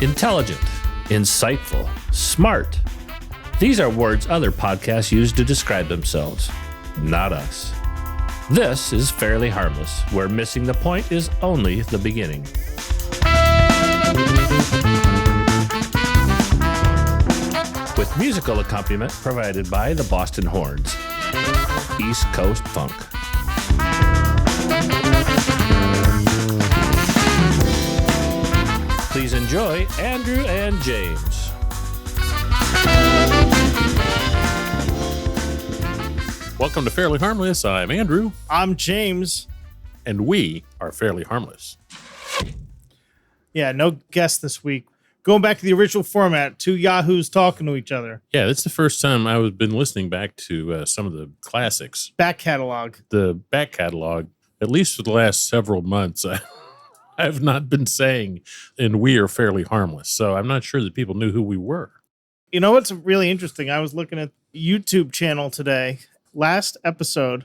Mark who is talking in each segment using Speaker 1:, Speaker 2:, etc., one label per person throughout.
Speaker 1: Intelligent, insightful, smart. These are words other podcasts use to describe themselves, not us. This is Fairly Harmless, where missing the point is only the beginning. With musical accompaniment provided by the Boston Horns. East Coast Funk. Please enjoy Andrew and James.
Speaker 2: Welcome to Fairly Harmless. I'm Andrew.
Speaker 3: I'm James.
Speaker 2: And we are Fairly Harmless.
Speaker 3: Yeah, no guest this week. Going back to the original format, two yahoos talking to each other.
Speaker 2: Yeah, it's the first time I've been listening back to some of the classics.
Speaker 3: Back catalog.
Speaker 2: The back catalog, at least for the last several months, I've not been saying, and we are Fairly Harmless. So I'm not sure that people knew who we were.
Speaker 3: You know what's really interesting? I was looking at YouTube channel today. Last episode,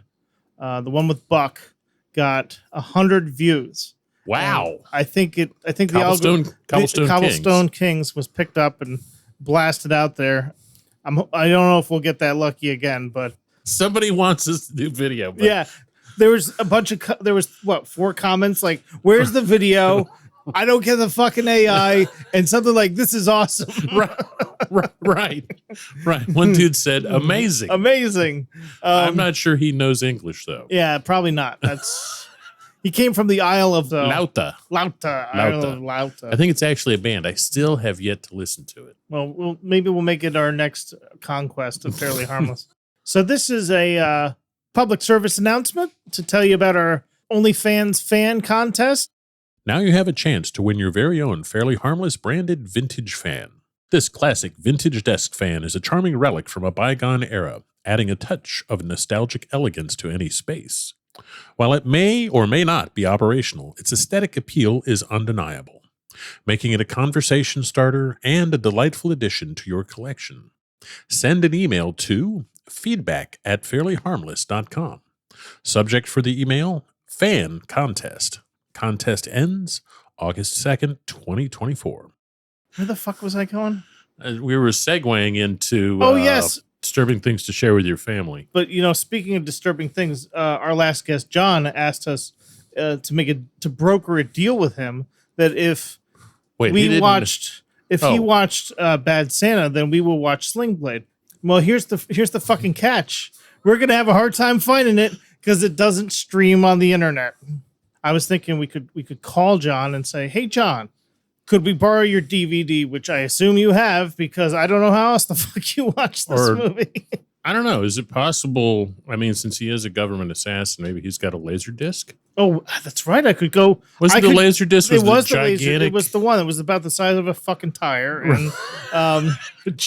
Speaker 3: the one with Buck, got 100 views.
Speaker 2: Wow!
Speaker 3: I think the
Speaker 2: Cobblestone
Speaker 3: Kings was picked up and blasted out there. I don't know if we'll get that lucky again, but
Speaker 2: somebody wants us to do video. But
Speaker 3: yeah, there was a bunch of 4 comments like, "Where's the video? I don't get the fucking AI," and something like, "This is awesome."
Speaker 2: Right. One dude said, "Amazing."
Speaker 3: I'm
Speaker 2: not sure he knows English though.
Speaker 3: Yeah, probably not. He came from the Isle of the
Speaker 2: Lauta.
Speaker 3: Isle of Lauta.
Speaker 2: I think it's actually a band. I still have yet to listen to it.
Speaker 3: Well, maybe we'll make it our next conquest of Fairly Harmless. So this is a public service announcement to tell you about our OnlyFans fan contest.
Speaker 2: Now you have a chance to win your very own Fairly Harmless branded vintage fan. This classic vintage desk fan is a charming relic from a bygone era, adding a touch of nostalgic elegance to any space. While it may or may not be operational, its aesthetic appeal is undeniable, making it a conversation starter and a delightful addition to your collection. Send an email to feedback@fairlyharmless.com. Subject for the email, fan contest. Contest ends August 2nd, 2024.
Speaker 3: Where the fuck was I going?
Speaker 2: We were segueing into
Speaker 3: yes,
Speaker 2: disturbing things to share with your family.
Speaker 3: But speaking of disturbing things, our last guest John asked us to broker a deal with him that if he watched Bad Santa, then we will watch Sling Blade. Well, here's the fucking catch. We're gonna have a hard time finding it because it doesn't stream on the internet. I was thinking we could call John and say, "Hey, John, could we borrow your DVD?" Which I assume you have, because I don't know how else the fuck you watch this movie.
Speaker 2: I don't know. Is it possible? I mean, since he is a government assassin, maybe he's got a laser disc.
Speaker 3: Oh, that's right. I could go.
Speaker 2: The laser disc?
Speaker 3: It was the laser. It was the one that was about the size of a fucking tire. And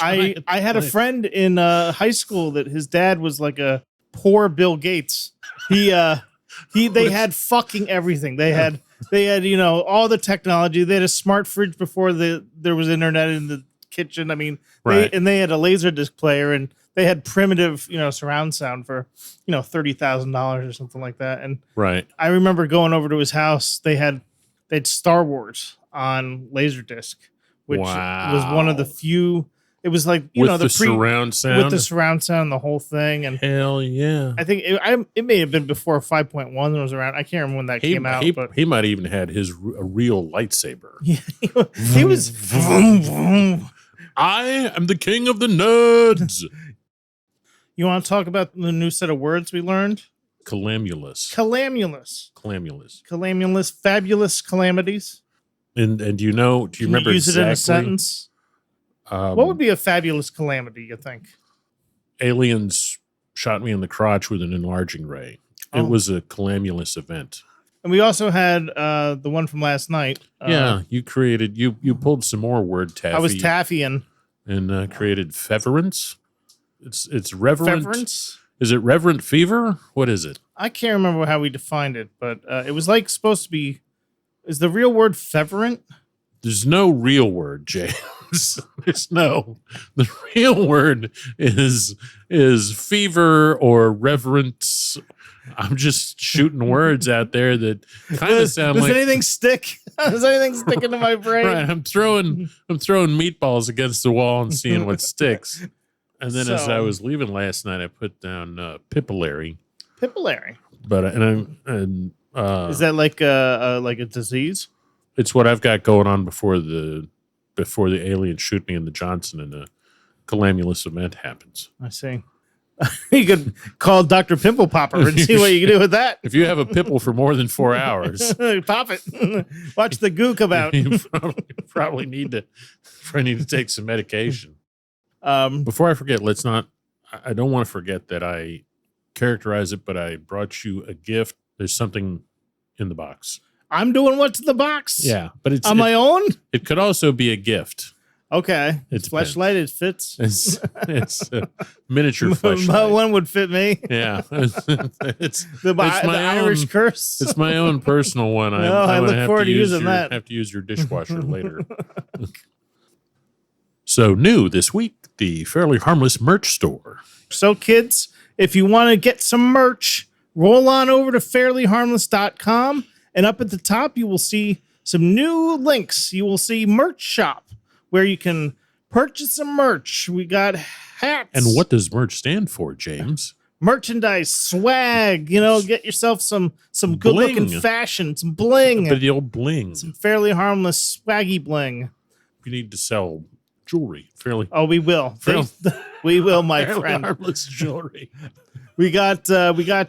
Speaker 3: I had a friend in high school that his dad was like a poor Bill Gates. They had fucking everything. They had all the technology. They had a smart fridge before there was internet in the kitchen. I mean, they had a laser disc player, and they had primitive, surround sound for, $30,000 or something like that. And I remember going over to his house. They had Star Wars on Laserdisc, which was one of the few. It was like
Speaker 2: the surround sound,
Speaker 3: with the surround sound, the whole thing, and
Speaker 2: hell yeah!
Speaker 3: I think it may have been before 5.1 was around. I can't remember when that came out. But
Speaker 2: he might even had a real lightsaber.
Speaker 3: Yeah, he was. Vroom, vroom.
Speaker 2: I am the king of the nerds.
Speaker 3: You want to talk about the new set of words we learned?
Speaker 2: Calamulous.
Speaker 3: Fabulous calamities.
Speaker 2: And do you remember
Speaker 3: use
Speaker 2: exactly?
Speaker 3: It in a sentence? What would be a fabulous calamity, you think?
Speaker 2: Aliens shot me in the crotch with an enlarging ray. It was a calamulous event.
Speaker 3: And we also had the one from last night.
Speaker 2: You pulled some more word taffy.
Speaker 3: I was taffying.
Speaker 2: And created feverence. It's reverent.
Speaker 3: Feverence?
Speaker 2: Is it reverent fever? What is it?
Speaker 3: I can't remember how we defined it, but it was like supposed to be. Is the real word feverent?
Speaker 2: There's no real word, James. The real word is fever or reverence I'm just shooting words out there that kind of sound
Speaker 3: does
Speaker 2: like.
Speaker 3: Anything stick? Does anything stick into my brain?
Speaker 2: Right, I'm throwing meatballs against the wall and seeing what sticks. And then as I was leaving last night, I put down Pipillary.
Speaker 3: Pipillary.
Speaker 2: But
Speaker 3: is that like a disease?
Speaker 2: It's what I've got going on before the aliens shoot me in the Johnson and a calamulous event happens.
Speaker 3: I see. You could call Dr. Pimple Popper and see what you can do with that.
Speaker 2: If you have a pimple for more than 4 hours,
Speaker 3: pop it. Watch the goo come out.
Speaker 2: You probably need to take some medication. Before I forget, I don't want to forget that I characterize it, but I brought you a gift. There's something in the box.
Speaker 3: I'm doing what's in the box?
Speaker 2: Yeah, but it's
Speaker 3: on my own?
Speaker 2: It could also be a gift.
Speaker 3: Okay. It's fleshlight. It fits.
Speaker 2: It's a miniature fleshlight.
Speaker 3: One would fit me.
Speaker 2: Yeah. It's
Speaker 3: the Irish curse.
Speaker 2: It's my own personal one.
Speaker 3: I look forward to using that.
Speaker 2: I have to use your dishwasher later. So new this week, the Fairly Harmless merch store.
Speaker 3: So kids, if you want to get some merch, roll on over to fairlyharmless.com, and up at the top you will see some new links. You will see merch shop, where you can purchase some merch. We got hats.
Speaker 2: And what does merch stand for, James?
Speaker 3: Merchandise, swag, get yourself some good looking fashion, some bling.
Speaker 2: But the old bling.
Speaker 3: Some Fairly Harmless swaggy bling.
Speaker 2: You need to sell jewelry.
Speaker 3: Oh, we will. We will, my
Speaker 2: Fairly
Speaker 3: friend.
Speaker 2: Harmless jewelry.
Speaker 3: We got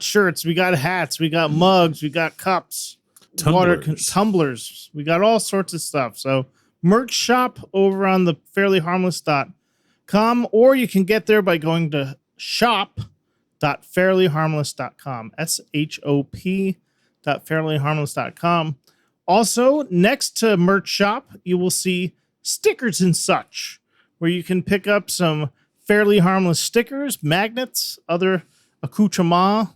Speaker 3: shirts, we got hats, we got mugs, we got cups, tumblers. We got all sorts of stuff. So merch shop over on the fairlyharmless.com, or you can get there by going to shop.fairlyharmless.com. shop.fairlyharmless.com. Also, next to merch shop, you will see stickers and such, where you can pick up some Fairly Harmless stickers, magnets, other accoutrements.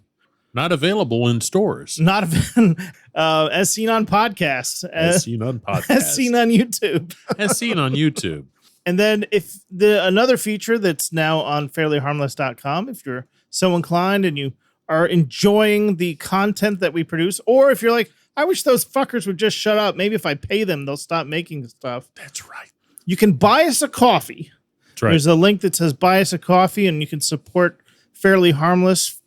Speaker 2: Not available in stores.
Speaker 3: Not as seen on podcasts.
Speaker 2: As seen on podcasts.
Speaker 3: As seen on YouTube.
Speaker 2: As seen on YouTube.
Speaker 3: And then if another feature that's now on fairlyharmless.com, if you're so inclined and you are enjoying the content that we produce, or if you're like, I wish those fuckers would just shut up. Maybe if I pay them, they'll stop making stuff.
Speaker 2: That's right.
Speaker 3: You can buy us a coffee.
Speaker 2: That's right.
Speaker 3: There's a link that says buy us a coffee, and you can support Fairly Harmless,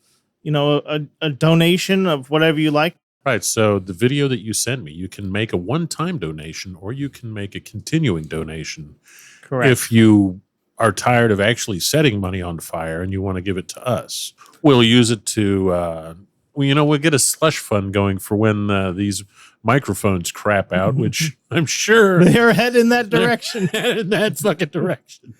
Speaker 3: a donation of whatever you like.
Speaker 2: Right. So the video that you send me, you can make a one-time donation, or you can make a continuing donation.
Speaker 3: Correct.
Speaker 2: If you are tired of actually setting money on fire and you want to give it to us, we'll use it to, we'll get a slush fund going for when these microphones crap out, which I'm sure
Speaker 3: they're heading in that direction.
Speaker 2: In that fucking direction.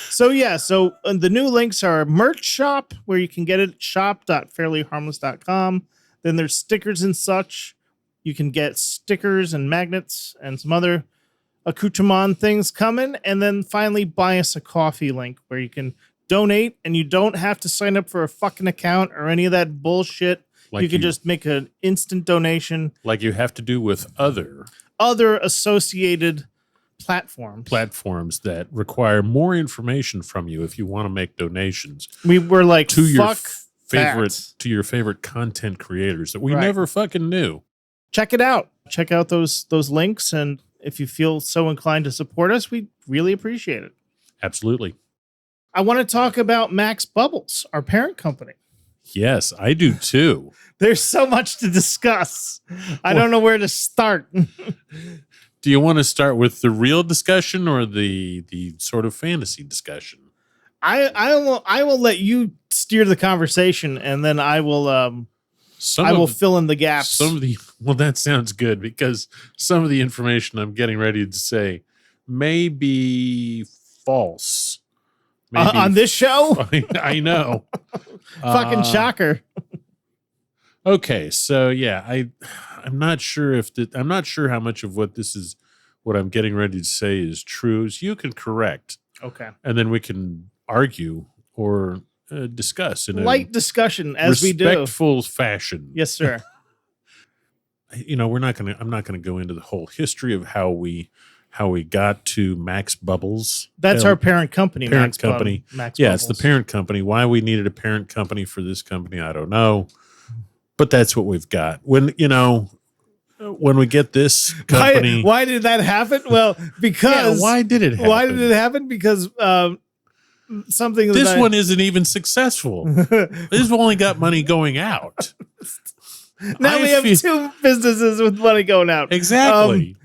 Speaker 3: So the new links are merch shop, where you can get it at shop.fairlyharmless.com. Then there's stickers and such. You can get stickers and magnets and some other accoutrement things coming. And then finally, buy us a coffee link, where you can donate, and you don't have to sign up for a fucking account or any of that bullshit. You can just make an instant donation.
Speaker 2: Like you have to do with other
Speaker 3: associated platforms
Speaker 2: that require more information from you if you want to make donations.
Speaker 3: We were like,
Speaker 2: to your
Speaker 3: favorite
Speaker 2: content creators that we never fucking knew.
Speaker 3: Check it out. Check out those links, and if you feel so inclined to support us, we really appreciate it.
Speaker 2: Absolutely.
Speaker 3: I want to talk about Max Bubbles, our parent company.
Speaker 2: Yes, I do too.
Speaker 3: There's so much to discuss. I don't know where to start.
Speaker 2: Do you want to start with the real discussion or the sort of fantasy discussion?
Speaker 3: I will let you steer the conversation, and then I will fill in the gaps.
Speaker 2: That sounds good, because some of the information I'm getting ready to say may be false.
Speaker 3: On this show?
Speaker 2: I know.
Speaker 3: Fucking shocker.
Speaker 2: Okay, so yeah, I'm not sure I'm not sure how much of what I'm getting ready to say is true. So you can correct.
Speaker 3: Okay.
Speaker 2: And then we can argue or discuss in
Speaker 3: light discussion as we do.
Speaker 2: Respectful fashion.
Speaker 3: Yes, sir.
Speaker 2: I'm not gonna go into the whole history of how we got to Max Bubbles.
Speaker 3: That's our parent company.
Speaker 2: Max
Speaker 3: Bubbles.
Speaker 2: It's the parent company. Why we needed a parent company for this company, I don't know. But that's what we've got. When we get this company,
Speaker 3: why did that happen? Well, because
Speaker 2: why did it happen?
Speaker 3: Why did it happen? Because something.
Speaker 2: This one isn't even successful. This only got money going out.
Speaker 3: Now we have two businesses with money going out.
Speaker 2: Exactly.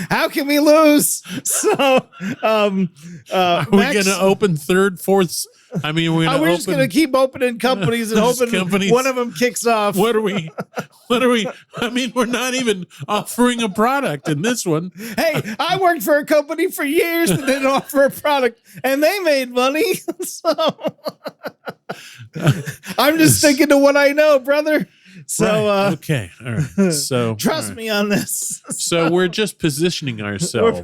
Speaker 3: How can we lose? So,
Speaker 2: are we going to open third, fourth? I mean, we're
Speaker 3: just going to keep opening companies and hoping one of them kicks off.
Speaker 2: What are we? I mean, we're not even offering a product in this one.
Speaker 3: Hey, I worked for a company for years that didn't offer a product, and they made money. So I'm just sticking to what I know, brother. So
Speaker 2: right. Okay, all right. So
Speaker 3: trust me on this.
Speaker 2: So we're just positioning ourselves.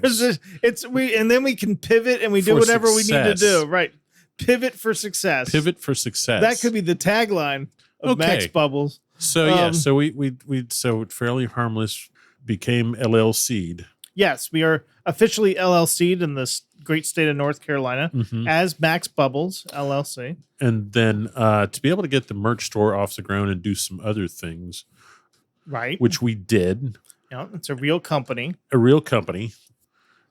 Speaker 3: And then we can pivot and we do whatever we need to do. Right. Pivot for success.
Speaker 2: Pivot for success.
Speaker 3: That could be the tagline of Max Bubbles.
Speaker 2: So so we Fairly Harmless became LLC'd.
Speaker 3: Yes, we are officially LLC'd in this great state of North Carolina as Max Bubbles LLC. And
Speaker 2: then to be able to get the merch store off the ground and do some other things,
Speaker 3: right?
Speaker 2: Which we did.
Speaker 3: Yeah, it's a real company.
Speaker 2: A real company.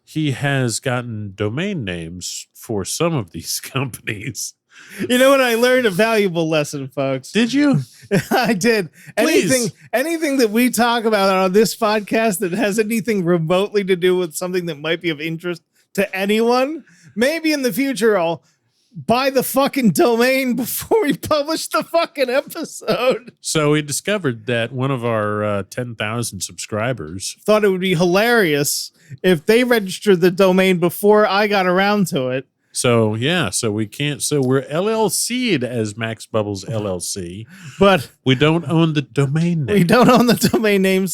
Speaker 2: He has gotten domain names for some of these companies.
Speaker 3: You know what? I learned a valuable lesson, folks.
Speaker 2: Did you?
Speaker 3: I did. Anything that we talk about on this podcast that has anything remotely to do with something that might be of interest to anyone, maybe in the future I'll buy the fucking domain before we publish the fucking episode.
Speaker 2: So we discovered that one of our 10,000 subscribers
Speaker 3: thought it would be hilarious if they registered the domain before I got around to it.
Speaker 2: So we're LLC'd as Max Bubbles LLC,
Speaker 3: but
Speaker 2: we don't own the domain name.
Speaker 3: We don't own the domain name.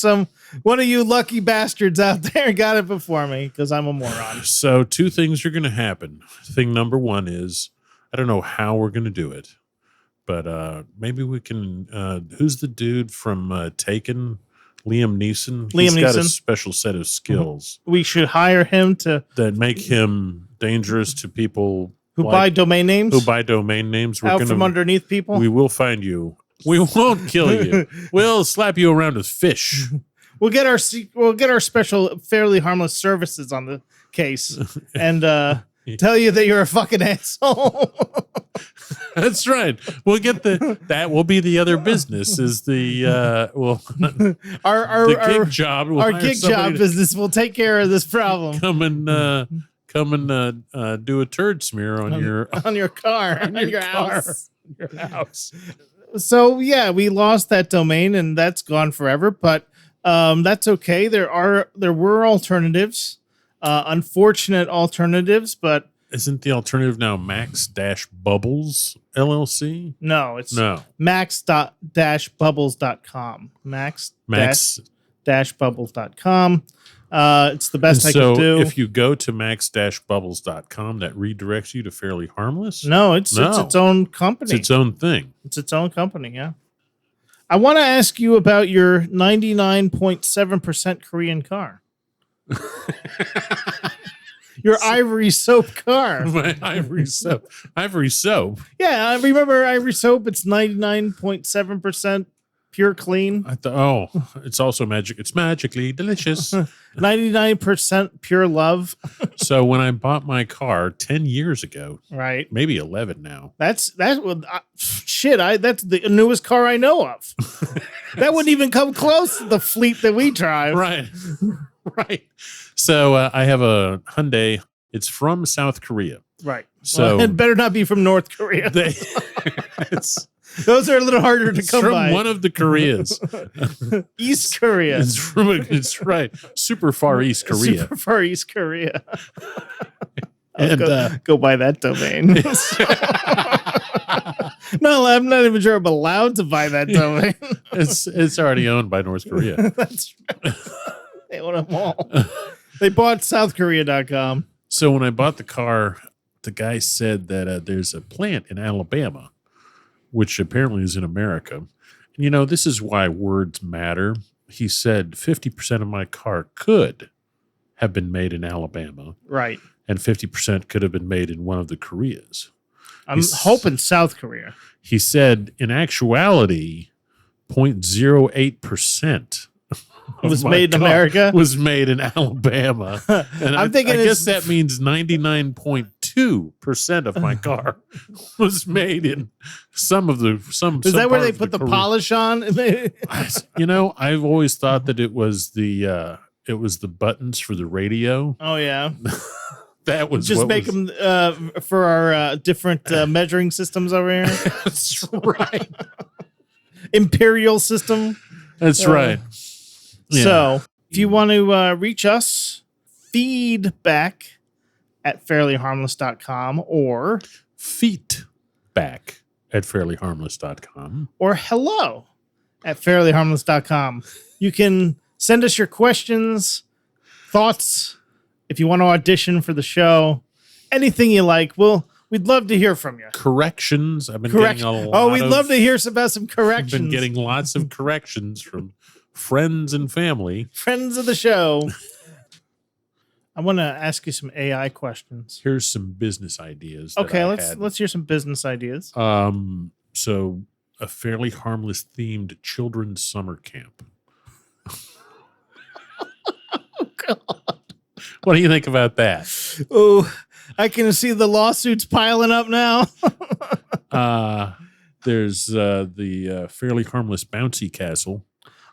Speaker 3: One of you lucky bastards out there got it before me because I'm a moron.
Speaker 2: So two things are going to happen. Thing number one is, I don't know how we're going to do it, but maybe we can. Who's the dude from Taken? Liam Neeson. He's got a special set of skills.
Speaker 3: We should hire him that
Speaker 2: make him dangerous to people
Speaker 3: who buy domain names.
Speaker 2: We're
Speaker 3: out from underneath people.
Speaker 2: We will find you. We won't kill you. We'll slap you around with fish.
Speaker 3: We'll get our special Fairly Harmless services on the case and tell you that you're a fucking asshole.
Speaker 2: That's right. We'll get that will be the other business is the
Speaker 3: our
Speaker 2: gig job.
Speaker 3: Our gig job business will take care of this problem.
Speaker 2: Come and do a turd smear on your
Speaker 3: car, on your house. Your house. So yeah, we lost that domain and that's gone forever, but that's okay. There were alternatives, unfortunate alternatives, but
Speaker 2: isn't the alternative now Max-Bubbles LLC?
Speaker 3: No, it's max-bubbles.com. Max-bubbles.com. It's the best I could do.
Speaker 2: If you go to max-bubbles.com, that redirects you to Fairly Harmless?
Speaker 3: No, it's its own company.
Speaker 2: It's its own thing.
Speaker 3: It's its own company, yeah. I want to ask you about your 99.7% Korean car. Your Ivory Soap car.
Speaker 2: My Ivory Soap. Ivory Soap?
Speaker 3: Yeah, I remember Ivory Soap. It's 99.7% pure clean.
Speaker 2: It's also magic. It's magically delicious.
Speaker 3: 99% pure love.
Speaker 2: So when I bought my car 10 years ago,
Speaker 3: right,
Speaker 2: maybe 11 now.
Speaker 3: That's the newest car I know of. That wouldn't even come close to the fleet that we drive.
Speaker 2: Right. So I have a Hyundai. It's from South Korea.
Speaker 3: Right.
Speaker 2: So
Speaker 3: it better not be from North Korea. Those are a little harder to come by.
Speaker 2: From one of the Koreas.
Speaker 3: East Korea.
Speaker 2: It's right. Super far East Korea.
Speaker 3: Super far East Korea. Go buy that domain. No, I'm not even sure I'm allowed to buy that domain.
Speaker 2: It's already owned by North Korea.
Speaker 3: That's right. They own them all. They bought SouthKorea.com.
Speaker 2: So when I bought the car, the guy said that there's a plant in Alabama, which apparently is in America. And, this is why words matter. He said 50% of my car could have been made in Alabama.
Speaker 3: Right.
Speaker 2: And 50% could have been made in one of the Koreas.
Speaker 3: I'm hoping South Korea.
Speaker 2: He said, in actuality, 0.08%
Speaker 3: was made in America.
Speaker 2: Was made in Alabama. And I guess that means 99.2% of my car was made in some.
Speaker 3: Is that where they put the polish on?
Speaker 2: I've always thought that it was the buttons for the radio.
Speaker 3: Oh yeah.
Speaker 2: That was
Speaker 3: just make them for our different measuring systems over here.
Speaker 2: That's right.
Speaker 3: Imperial system.
Speaker 2: That's right.
Speaker 3: Yeah. So if you want to reach us, feedback at fairlyharmless.com or
Speaker 2: feedback at fairlyharmless.com
Speaker 3: or hello at fairlyharmless.com. You can send us your questions, thoughts, if you want to audition for the show, anything you like. We'd love to hear from you.
Speaker 2: Corrections. I've been getting a lot.
Speaker 3: Oh, we'd love to hear about some corrections.
Speaker 2: I've been getting lots of corrections from friends and family.
Speaker 3: Friends of the show. I want to ask you some AI questions.
Speaker 2: Here's some business ideas.
Speaker 3: Okay, let's hear some business ideas.
Speaker 2: So a Fairly Harmless themed children's summer camp.
Speaker 3: Oh God.
Speaker 2: What do you think about that?
Speaker 3: Oh, I can see the lawsuits piling up now.
Speaker 2: There's the Fairly Harmless bouncy castle.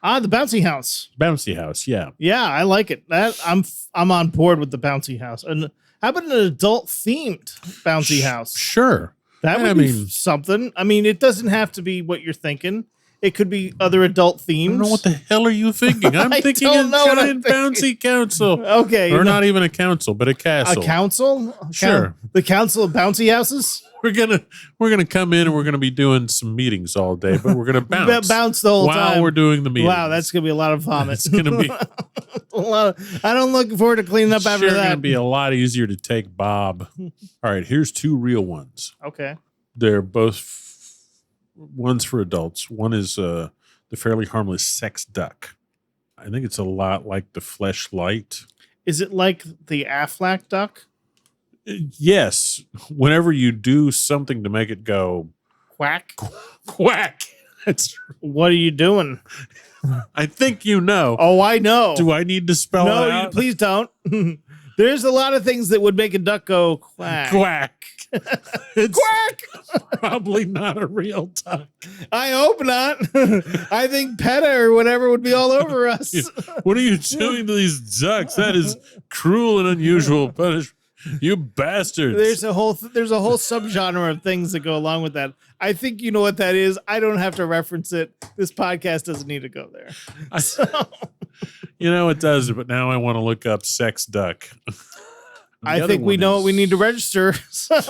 Speaker 3: The bouncy house.
Speaker 2: Bouncy house, yeah.
Speaker 3: Yeah, I like it. I'm on board with the bouncy house. And how about an adult themed bouncy house?
Speaker 2: Sure.
Speaker 3: That would be something. I mean, it doesn't have to be what you're thinking. It could be other adult themes.
Speaker 2: I don't know what the hell are you thinking. I'm thinking a giant bouncy council.
Speaker 3: Okay.
Speaker 2: Or not even a council, but a castle.
Speaker 3: A council?
Speaker 2: Sure.
Speaker 3: The council of bouncy houses?
Speaker 2: We're gonna come in and we're gonna be doing some meetings all day, but we're gonna bounce.
Speaker 3: Bounce the whole time
Speaker 2: while we're doing the meetings.
Speaker 3: Wow, that's gonna be a lot of vomit.
Speaker 2: It's gonna be
Speaker 3: a lot. I don't look forward to cleaning up after that.
Speaker 2: It's gonna be a lot easier to take Bob. All right, here's two real ones.
Speaker 3: Okay.
Speaker 2: They're both one's for adults. One is the Fairly Harmless sex duck. I think it's a lot like the Fleshlight.
Speaker 3: Is it like the Aflac duck?
Speaker 2: Yes. Whenever you do something to make it go
Speaker 3: quack,
Speaker 2: quack.
Speaker 3: What are you doing?
Speaker 2: I think you know.
Speaker 3: Oh, I know.
Speaker 2: Do I need to spell it out?
Speaker 3: No, please don't. There's a lot of things that would make a duck go quack.
Speaker 2: Quack.
Speaker 3: It's quack.
Speaker 2: Probably not a real duck.
Speaker 3: I hope not. I think PETA or whatever would be all over us.
Speaker 2: What are you doing to these ducks? That is cruel and unusual punishment. You bastards.
Speaker 3: There's a whole subgenre of things that go along with that. I think you know what that is. I don't have to reference it. This podcast doesn't need to go there.
Speaker 2: You know it does, but now I want to look up sex duck.
Speaker 3: I think we know what we need to register. So.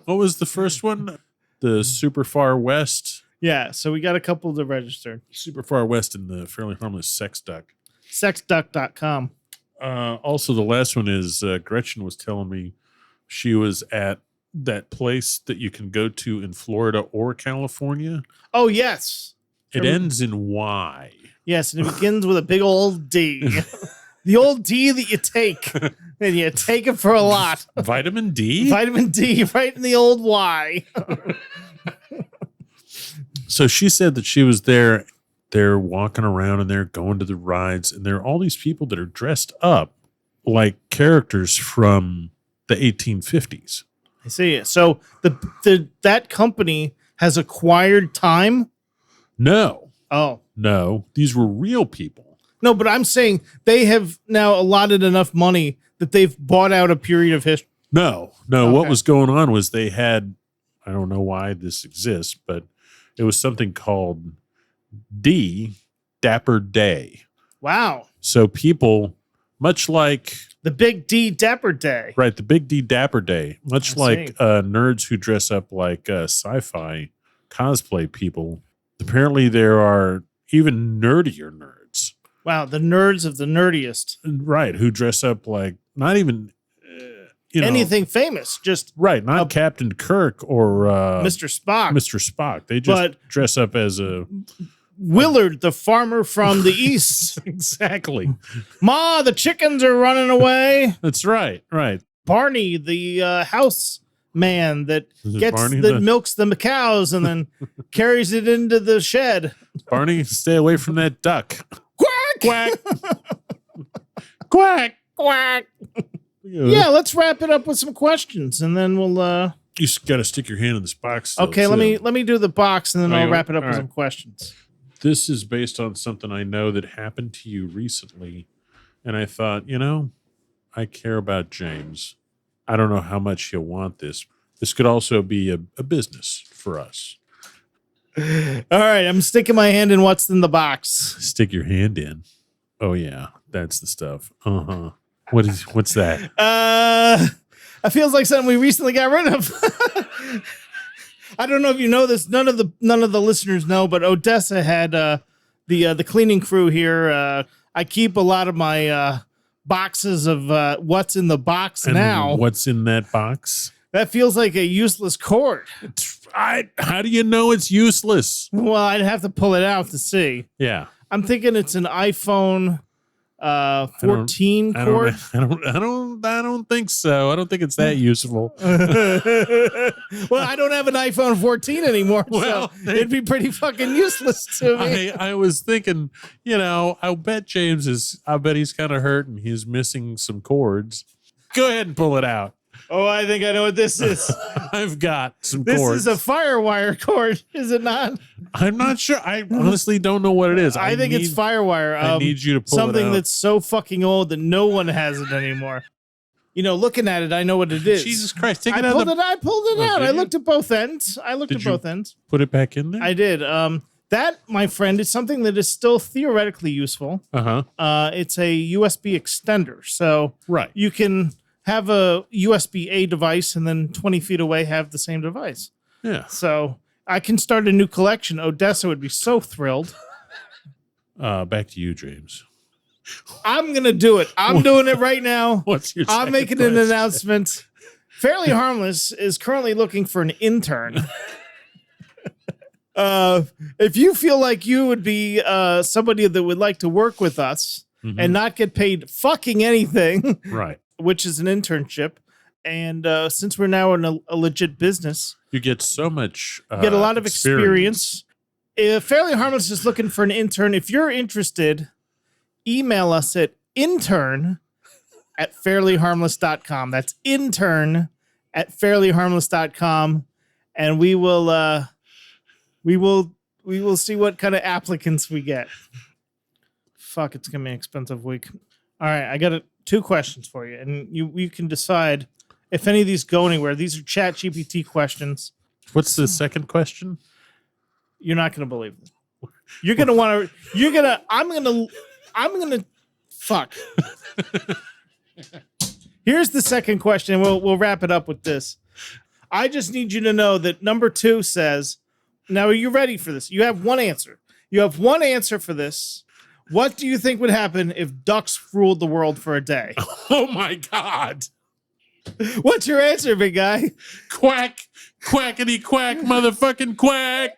Speaker 2: What was the first one? The Super Far West?
Speaker 3: Yeah, so we got a couple to register.
Speaker 2: Super Far West and the Fairly Harmless sex duck.
Speaker 3: Sexduck.com.
Speaker 2: Also, the last one is Gretchen was telling me she was at that place that you can go to in Florida or California.
Speaker 3: Oh, yes.
Speaker 2: It ends in Y.
Speaker 3: Yes, and it begins with a big old D. The old D that you take, and you take it for a lot.
Speaker 2: Vitamin D?
Speaker 3: Vitamin D, right in the old Y.
Speaker 2: So she said that she was there. They're walking around and they're going to the rides, and there are all these people that are dressed up like characters from the 1850s.
Speaker 3: I see. So that company has acquired time?
Speaker 2: No.
Speaker 3: Oh.
Speaker 2: No. These were real people.
Speaker 3: No, but I'm saying they have now allotted enough money that they've bought out a period of history.
Speaker 2: No.
Speaker 3: Okay.
Speaker 2: What was going on was they had, I don't know why this exists, but it was something called Dapper Day.
Speaker 3: Wow.
Speaker 2: So people, much like
Speaker 3: the Big D Dapper Day.
Speaker 2: Right, the Big D Dapper Day. Much like nerds who dress up like sci-fi cosplay people. Apparently there are even nerdier nerds.
Speaker 3: Wow, the nerds of the nerdiest.
Speaker 2: Right, who dress up like not even
Speaker 3: anything famous, just
Speaker 2: not Captain Kirk or
Speaker 3: Mr. Spock.
Speaker 2: Mr. Spock. They just dress up as a
Speaker 3: Willard, the farmer from the east.
Speaker 2: Exactly.
Speaker 3: Ma, the chickens are running away.
Speaker 2: That's right.
Speaker 3: Barney, the house man that
Speaker 2: Barney
Speaker 3: milks the cows and then carries it into the shed.
Speaker 2: Barney, stay away from that duck.
Speaker 3: Quack!
Speaker 2: Quack! Quack!
Speaker 3: Quack! Yeah, let's wrap it up with some questions, and then we'll.
Speaker 2: You just got to stick your hand in this box. Still,
Speaker 3: okay,
Speaker 2: too.
Speaker 3: let me do the box, and then I'll wrap it up with some questions.
Speaker 2: This is based on something I know that happened to you recently, and I thought, I care about James. I don't know how much he'll want this. This could also be a business for us.
Speaker 3: All right, I'm sticking my hand in what's in the box.
Speaker 2: Stick your hand in. Oh yeah, that's the stuff. Uh-huh. What's that?
Speaker 3: It feels like something we recently got rid of. I don't know if you know this. None of the listeners know, but Odessa had the cleaning crew here. I keep a lot of my boxes of what's in the box
Speaker 2: and
Speaker 3: now.
Speaker 2: What's in that box?
Speaker 3: That feels like a useless cord.
Speaker 2: How do you know it's useless?
Speaker 3: Well, I'd have to pull it out to see.
Speaker 2: Yeah.
Speaker 3: I'm thinking it's an iPhone 14 cord.
Speaker 2: I don't think so. I don't think it's that useful.
Speaker 3: Well, I don't have an iPhone 14 anymore, so it'd be pretty fucking useless to me.
Speaker 2: I was thinking, I bet he's kind of hurt and he's missing some cords. Go ahead and pull it out.
Speaker 3: Oh, I think I know what this is.
Speaker 2: I've got some
Speaker 3: cords.
Speaker 2: cords.
Speaker 3: This is a firewire cord, is it not?
Speaker 2: I'm not sure. I honestly don't know what it is.
Speaker 3: I think it's firewire.
Speaker 2: I need you to pull
Speaker 3: something
Speaker 2: it out.
Speaker 3: That's so fucking old that no one has it anymore. Looking at it, I know what it is.
Speaker 2: Jesus Christ. I
Speaker 3: pulled it out. I looked at both ends.
Speaker 2: Put it back in there?
Speaker 3: I did. That, my friend, is something that is still theoretically useful.
Speaker 2: Uh-huh.
Speaker 3: It's a USB extender. So you can have a USB-A device and then 20 feet away have the same device.
Speaker 2: Yeah.
Speaker 3: So I can start a new collection. Odessa would be so thrilled.
Speaker 2: Back to you, James.
Speaker 3: I'm going to do it. I'm doing it right now.
Speaker 2: What's your
Speaker 3: I'm making an announcement. Fairly Harmless is currently looking for an intern. If you feel like you would be somebody that would like to work with us and not get paid fucking anything,
Speaker 2: right?
Speaker 3: Which is an internship, and since we're now in a legit business,
Speaker 2: you get so much.
Speaker 3: Get a lot of experience. If Fairly Harmless is looking for an intern, if you're interested, email us at intern@fairlyharmless.com. That's intern@fairlyharmless.com, and we will see what kind of applicants we get. Fuck, it's gonna be an expensive week. All right, I got 2 questions for you, and you can decide if any of these go anywhere. These are ChatGPT questions.
Speaker 2: What's the second question?
Speaker 3: You're not gonna believe them. You're gonna want to. You're gonna. I'm gonna. Fuck. Here's the second question. We'll wrap it up with this. I just need you to know that number 2 says. Now, are you ready for this? You have one answer. You have one answer for this. What do you think would happen if ducks ruled the world for a day?
Speaker 2: Oh my God.
Speaker 3: What's your answer, big guy?
Speaker 2: Quack, quackity quack, motherfucking quack.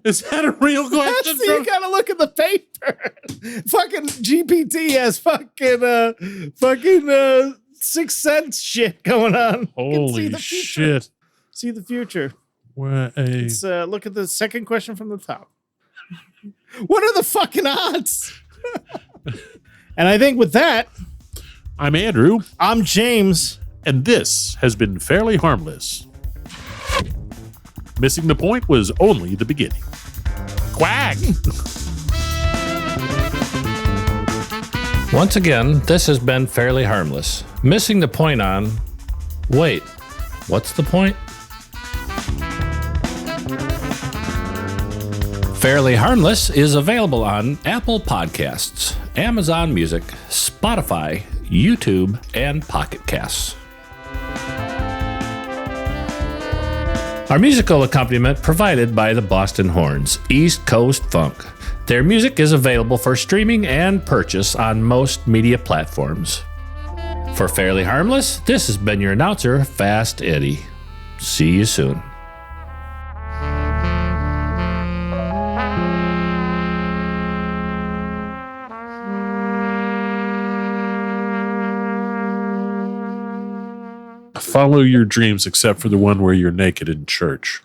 Speaker 2: Is that a real question?
Speaker 3: You gotta look at the paper. Fucking GPT has fucking 6 Sense shit going on.
Speaker 2: Holy shit.
Speaker 3: See the future.
Speaker 2: Let's
Speaker 3: look at the second question from the top. What are the fucking odds? And I think with that,
Speaker 2: I'm Andrew.
Speaker 3: I'm James.
Speaker 2: And this has been Fairly Harmless. Missing the point was only the beginning. Quack!
Speaker 1: Once again, this has been Fairly Harmless. Missing the point on... Wait, what's the point? Fairly Harmless is available on Apple Podcasts, Amazon Music, Spotify, YouTube, and Pocket Casts. Our musical accompaniment provided by the Boston Horns, East Coast Funk. Their music is available for streaming and purchase on most media platforms. For Fairly Harmless, this has been your announcer, Fast Eddie. See you soon.
Speaker 2: Follow your dreams except for the one where you're naked in church.